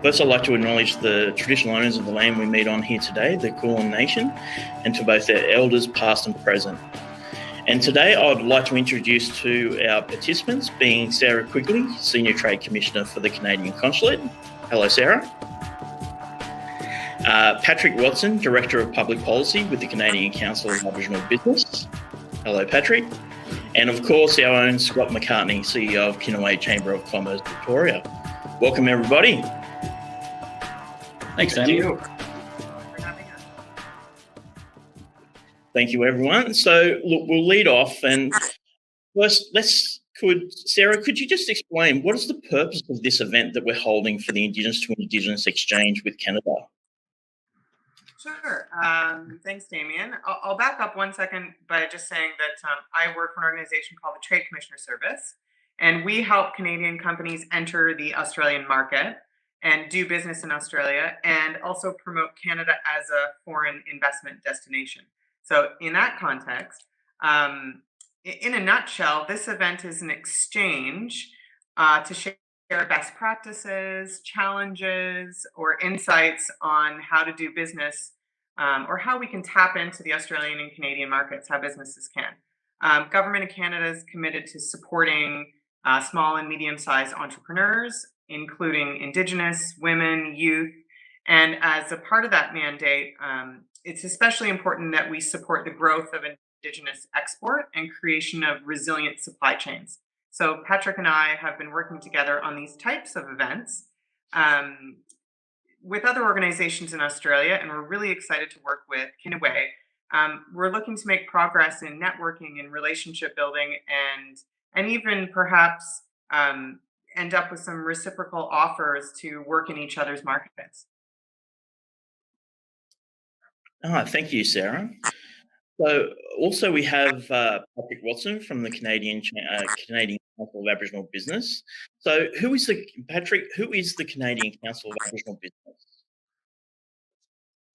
First, I'd like to acknowledge the traditional owners of the land we meet on here today, the Kulin Nation, and to both their elders, past and present. And today, I'd like to introduce to our participants, being Sarah Quigley, Senior Trade Commissioner for the Canadian Consulate. Hello, Sarah. Patrick Watson, Director of Public Policy with the Canadian Council of Aboriginal Business. Hello, Patrick. And of course, our own Scott McCartney, CEO of Kinaway Chamber of Commerce, Victoria. Welcome, everybody. Thanks, Damien. Thank you, everyone. So, look, we'll lead off, and first, Sarah, could you just explain what is the purpose of this event that we're holding for the Indigenous to Indigenous Exchange with Canada? Sure. Thanks, Damien. I'll back up 1 second by just saying that I work for an organization called the Trade Commissioner Service, and we help Canadian companies enter the Australian market and do business in Australia, and also promote Canada as a foreign investment destination. So in that context, in a nutshell, this event is an exchange to share best practices, challenges, or insights on how to do business, or how we can tap into the Australian and Canadian markets, how businesses can. Government of Canada is committed to supporting small and medium-sized entrepreneurs, including Indigenous, women, youth. And as a part of that mandate, it's especially important that we support the growth of Indigenous export and creation of resilient supply chains. So Patrick and I have been working together on these types of events with other organizations in Australia, and we're really excited to work with Kinaway. We're looking to make progress in networking and relationship building, and even perhaps end up with some reciprocal offers to work in each other's markets. Thank you, Sarah. So also we have Patrick Watson from the Canadian Council of Aboriginal Business. So who is the Canadian Council of Aboriginal Business?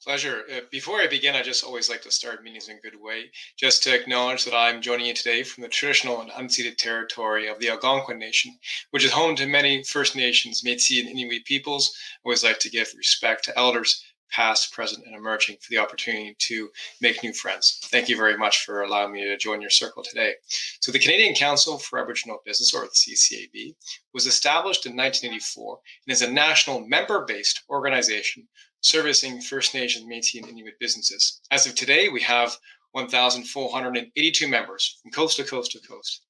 Pleasure. Before I begin, I just always like to start meetings in a good way, just to acknowledge that I'm joining you today from the traditional and unceded territory of the Algonquin Nation, which is home to many First Nations, Métis, and Inuit peoples. I always like to give respect to elders, past, present, and emerging, for the opportunity to make new friends. Thank you very much for allowing me to join your circle today. So the Canadian Council for Aboriginal Business, or the CCAB, was established in 1984 and is a national member-based organization servicing First Nations, Métis, and Inuit businesses. As of today, we have 1,482 members from coast to coast to coast.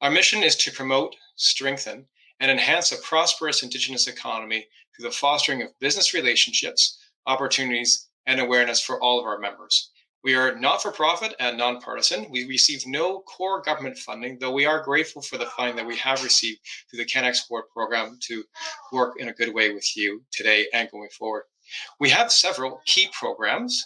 Our mission is to promote, strengthen, and enhance a prosperous Indigenous economy through the fostering of business relationships, opportunities, and awareness for all of our members. We are not-for-profit and nonpartisan. We receive no core government funding, though we are grateful for the funding that we have received through the CanExport program to work in a good way with you today and going forward. We have several key programs.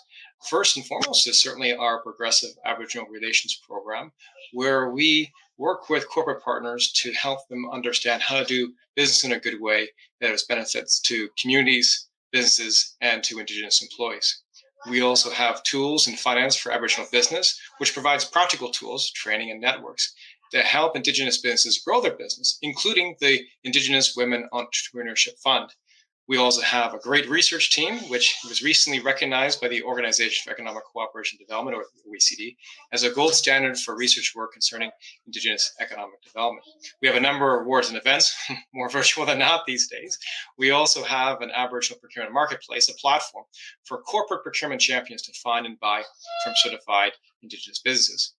First and foremost is certainly our Progressive Aboriginal Relations Program, where we work with corporate partners to help them understand how to do business in a good way that has benefits to communities, businesses, and to Indigenous employees. We also have tools in finance for Aboriginal business, which provides practical tools, training, and networks to help Indigenous businesses grow their business, including the Indigenous Women Entrepreneurship Fund. We also have a great research team, which was recently recognized by the Organization for Economic Cooperation and Development, or the OECD, as a gold standard for research work concerning Indigenous economic development. We have a number of awards and events, more virtual than not these days. We also have an Aboriginal procurement marketplace, a platform for corporate procurement champions to find and buy from certified Indigenous businesses.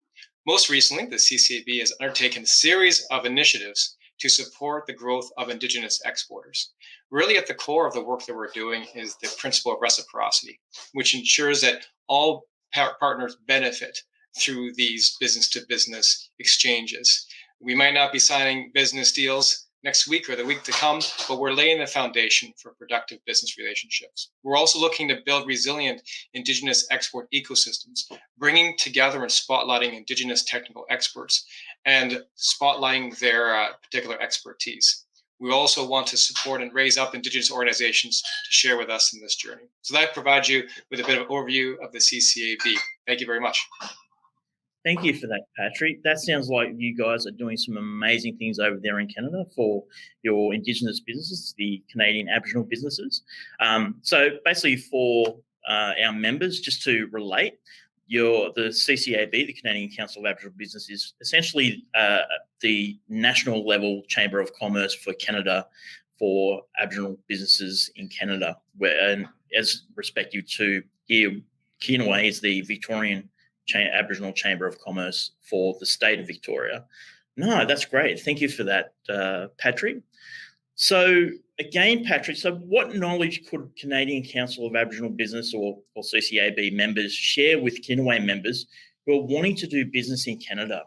Most recently, the CCAB has undertaken a series of initiatives to support the growth of Indigenous exporters. Really at the core of the work that we're doing is the principle of reciprocity, which ensures that all partners benefit through these business-to-business exchanges. We might not be signing business deals next week or the week to come, but we're laying the foundation for productive business relationships. We're also looking to build resilient Indigenous export ecosystems, bringing together and spotlighting Indigenous technical experts and spotlighting their particular expertise. We also want to support and raise up Indigenous organizations to share with us in this journey. So that provides you with a bit of an overview of the CCAB. Thank you very much. Thank you for that, Patrick. That sounds like you guys are doing some amazing things over there in Canada for your Indigenous businesses, the Canadian Aboriginal businesses. So basically for our members, just to relate, the CCAB, the Canadian Council of Aboriginal Business, is essentially the national level chamber of commerce for Canada for Aboriginal businesses in Canada, and as respective to here, Kinaway is the Victorian Aboriginal Chamber of Commerce for the state of Victoria. No, that's great. Thank you for that, Patrick. So again, Patrick, so what knowledge could Canadian Council of Aboriginal Business or CCAB members share with Kinaway members who are wanting to do business in Canada?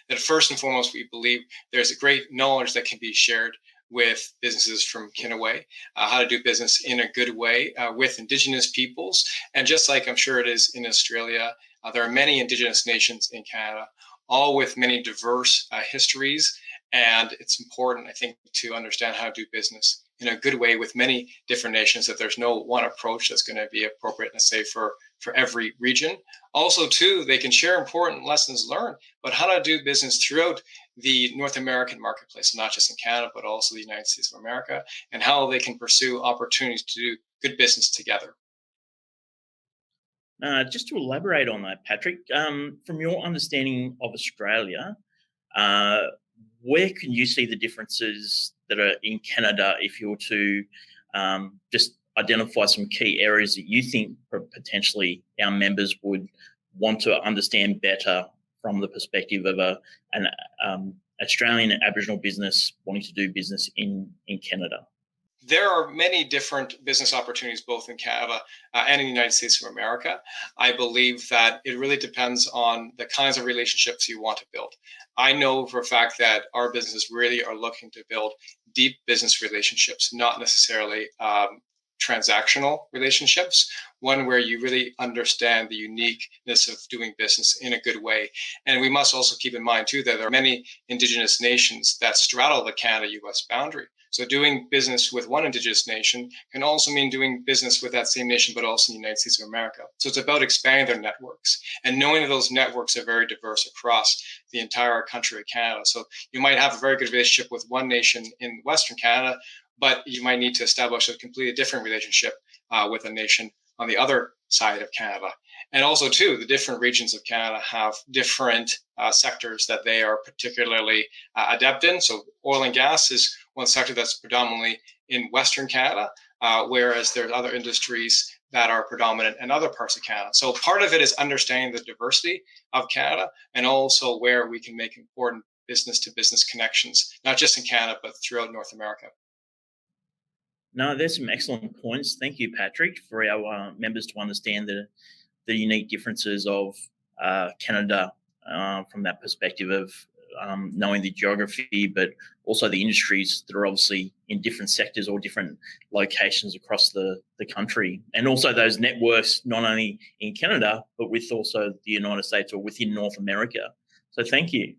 That first and foremost, we believe there's a great knowledge that can be shared with businesses from Kinaway, how to do business in a good way with Indigenous peoples. And just like I'm sure it is in Australia, there are many Indigenous nations in Canada, all with many diverse histories. And it's important, I think, to understand how to do business in a good way with many different nations, that there's no one approach that's going to be appropriate, let's say, for every region. Also, too, they can share important lessons learned, but how to do business throughout the North American marketplace, not just in Canada, but also the United States of America, and how they can pursue opportunities to do good business together. Just to elaborate on that, Patrick, from your understanding of Australia, where can you see the differences that are in Canada if you were to just identify some key areas that you think potentially our members would want to understand better from the perspective of an Australian Aboriginal business wanting to do business in Canada? There are many different business opportunities both in Canada and in the United States of America. I believe that it really depends on the kinds of relationships you want to build. I know for a fact that our businesses really are looking to build deep business relationships, not necessarily transactional relationships, one where you really understand the uniqueness of doing business in a good way. And we must also keep in mind, too, that there are many Indigenous nations that straddle the Canada-US boundary. So doing business with one Indigenous nation can also mean doing business with that same nation, but also in the United States of America. So it's about expanding their networks and knowing that those networks are very diverse across the entire country of Canada. So you might have a very good relationship with one nation in Western Canada, but you might need to establish a completely different relationship with a nation on the other side of Canada. And also, too, the different regions of Canada have different sectors that they are particularly adept in. So oil and gas is one sector that's predominantly in Western Canada, whereas there's other industries that are predominant in other parts of Canada. So part of it is understanding the diversity of Canada and also where we can make important business-to-business connections, not just in Canada, but throughout North America. No, there's some excellent points. Thank you, Patrick, for our members to understand the unique differences of Canada from that perspective of knowing the geography, but also the industries that are obviously in different sectors or different locations across the country. And also those networks, not only in Canada, but with also the United States or within North America. So thank you.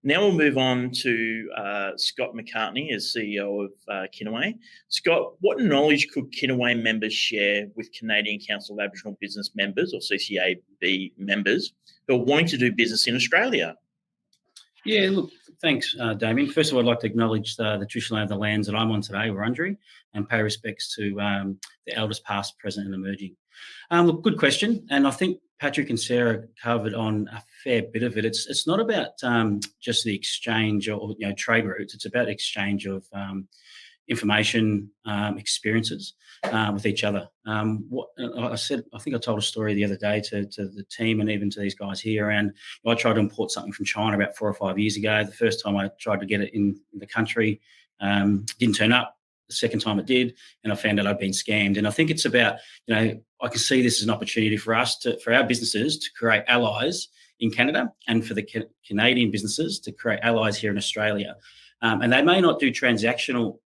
Now we'll move on to Scott McCartney as CEO of Kinaway. Scott, what knowledge could Kinaway members share with Canadian Council of Aboriginal Business members or CCAB members who are wanting to do business in Australia? Yeah, look, thanks, Damien. First of all, I'd like to acknowledge the traditional owner of the lands that I'm on today, Wurundjeri, and pay respects to the elders past, present and emerging. Look, good question. And I think Patrick and Sarah covered on a fair bit of it. It's not about just the exchange or trade routes. It's about exchange of information, experiences with each other. What I said, I think I told a story the other day to the team and even to these guys here around, I tried to import something from China about 4 or 5 years ago. The first time I tried to get it in the country, didn't turn up. The second time it did, and I found out I'd been scammed. And I think it's about, I can see this as an opportunity for us for our businesses to create allies in Canada and for the Canadian businesses to create allies here in Australia. And they may not do transactional,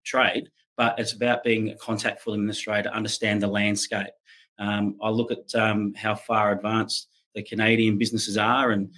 trade, but it's about being a contact for them in Australia to understand the landscape. I look at how far advanced the Canadian businesses are, and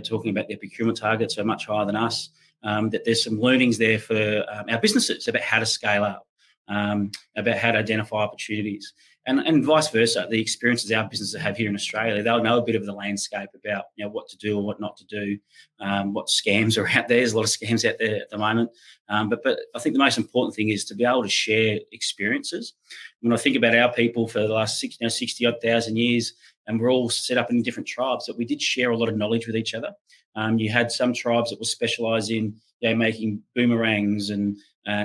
talking about their procurement targets are much higher than us. That there's some learnings there for our businesses about how to scale up. about how to identify opportunities. And vice versa, the experiences our businesses have here in Australia, they'll know a bit of the landscape about what to do and what not to do, what scams are out there. There's a lot of scams out there at the moment. But I think the most important thing is to be able to share experiences. When I think about our people for the last 60-odd thousand years, and we're all set up in different tribes, that we did share a lot of knowledge with each other. You had some tribes that were specialised in making boomerangs and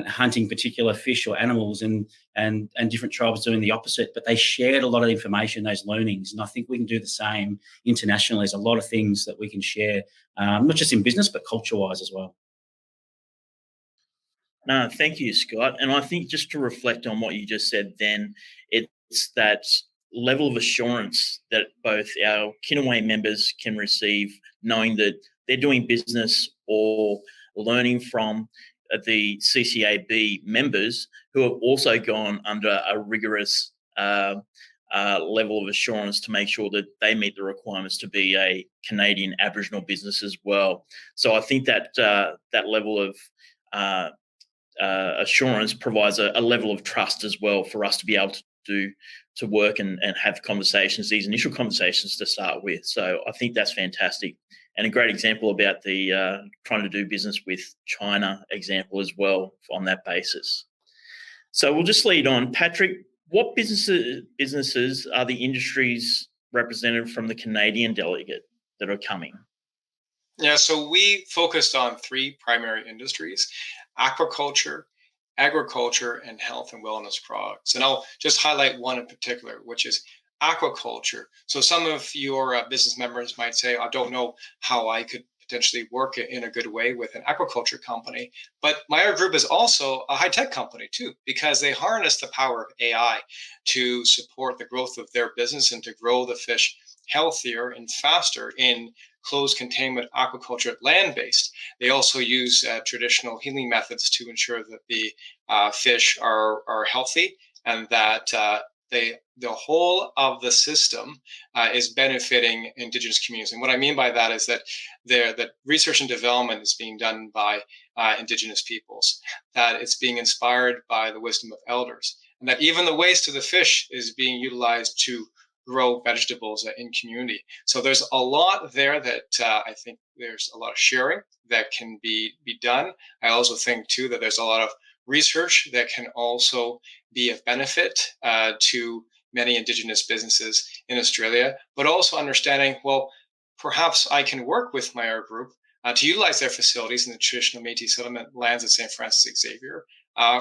hunting particular fish or animals, and different tribes doing the opposite, but they shared a lot of information, those learnings. And I think we can do the same internationally. There's a lot of things that we can share, not just in business, but culture-wise as well. No, thank you, Scott. And I think just to reflect on what you just said then, it's that level of assurance that both our Kinaway members can receive, knowing that they're doing business or learning from the CCAB members who have also gone under a rigorous level of assurance to make sure that they meet the requirements to be a Canadian Aboriginal business as well. So I think that that level of assurance provides a level of trust as well for us to be able to work and have conversations, these initial conversations to start with. So I think that's fantastic. And a great example about the trying to do business with China example as well on that basis. So we'll just lead on. Patrick, what businesses are the industries represented from the Canadian delegate that are coming? Yeah, so we focused on 3 primary industries: aquaculture, agriculture, and health and wellness products. And I'll just highlight one in particular, which is aquaculture. So some of your business members might say, I don't know how I could potentially work in a good way with an aquaculture company. But my group is also a high-tech company too, because they harness the power of AI to support the growth of their business and to grow the fish healthier and faster in closed containment aquaculture, land-based. They also use traditional healing methods to ensure that the fish are healthy and that the whole of the system is benefiting Indigenous communities. And what I mean by that is that the research and development is being done by Indigenous peoples, that it's being inspired by the wisdom of elders, and that even the waste of the fish is being utilized to grow vegetables in community. So there's a lot there that I think there's a lot of sharing that can be done. I also think too that there's a lot of research that can also be of benefit to many Indigenous businesses in Australia, but also understanding, well, perhaps I can work with my art group to utilize their facilities in the traditional Métis settlement lands at St. Francis Xavier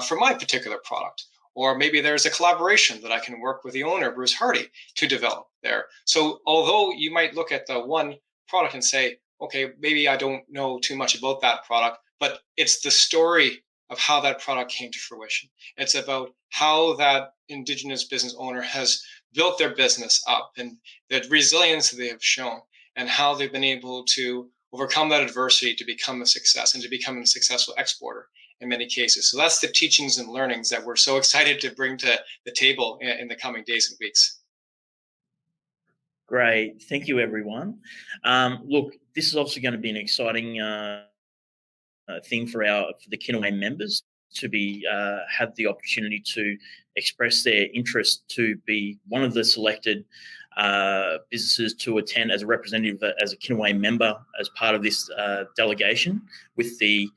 for my particular product. Or maybe there's a collaboration that I can work with the owner, Bruce Hardy, to develop there. So although you might look at the one product and say, okay, maybe I don't know too much about that product, but it's the story of how that product came to fruition. It's about how that Indigenous business owner has built their business up and the resilience that they have shown and how they've been able to overcome that adversity to become a success and to become a successful exporter in many cases. So that's the teachings and learnings that we're so excited to bring to the table in the coming days and weeks. Great. Thank you, everyone. Look, this is obviously going to be an exciting thing for the Kinaway members to be have the opportunity to express their interest to be one of the selected businesses to attend as a representative, as a Kinaway member, as part of this delegation with the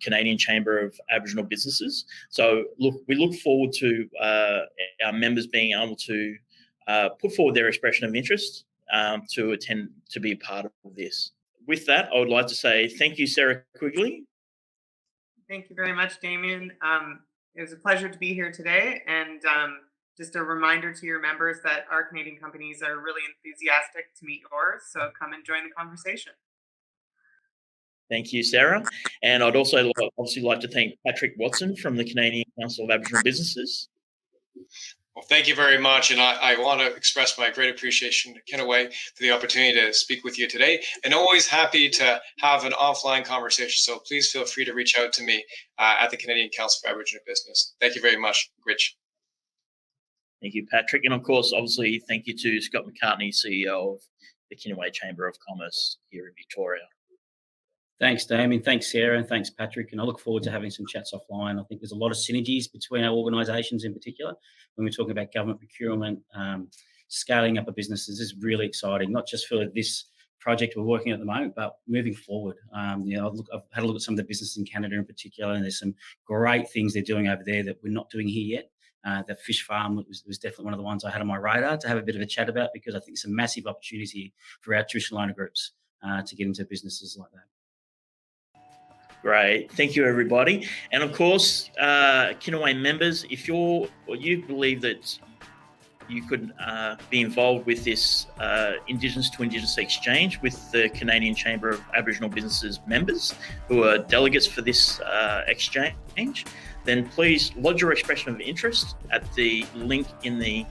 Canadian Chamber of Aboriginal Businesses. So we look forward to our members being able to put forward their expression of interest to attend, to be a part of this. With that, I would like to say thank you, Sarah Quigley. Thank you very much, Damien. It was a pleasure to be here today, and just a reminder to your members that our Canadian companies are really enthusiastic to meet yours, so come and join the conversation. Thank you, Sarah. And I'd also obviously like to thank Patrick Watson from the Canadian Council of Aboriginal Businesses. Well, thank you very much. And I want to express my great appreciation to Kinaway for the opportunity to speak with you today, and always happy to have an offline conversation. So please feel free to reach out to me at the Canadian Council for Aboriginal Business. Thank you very much, Rich. Thank you, Patrick. And of course, obviously, thank you to Scott McCartney, CEO of the Kinaway Chamber of Commerce here in Victoria. Thanks, Damien. Thanks, Sarah, and thanks, Patrick. And I look forward to having some chats offline. I think there's a lot of synergies between our organisations in particular when we're talking about government procurement, scaling up a business. This is really exciting, not just for this project we're working at the moment, but moving forward. I've had a look at some of the businesses in Canada in particular, and there's some great things they're doing over there that we're not doing here yet. The fish farm was definitely one of the ones I had on my radar to have a bit of a chat about, because I think it's a massive opportunity for our traditional owner groups to get into businesses like that. Great. Thank you, everybody. And of course, Kinaway members, if you believe that you could be involved with this Indigenous to Indigenous Exchange with the Canadian Chamber of Aboriginal Businesses members who are delegates for this exchange, then please lodge your expression of interest at the link in the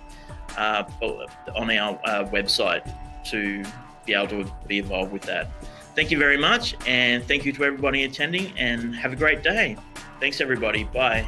on our website to be able to be involved with that. Thank you very much, and thank you to everybody attending, and have a great day. Thanks, everybody. Bye.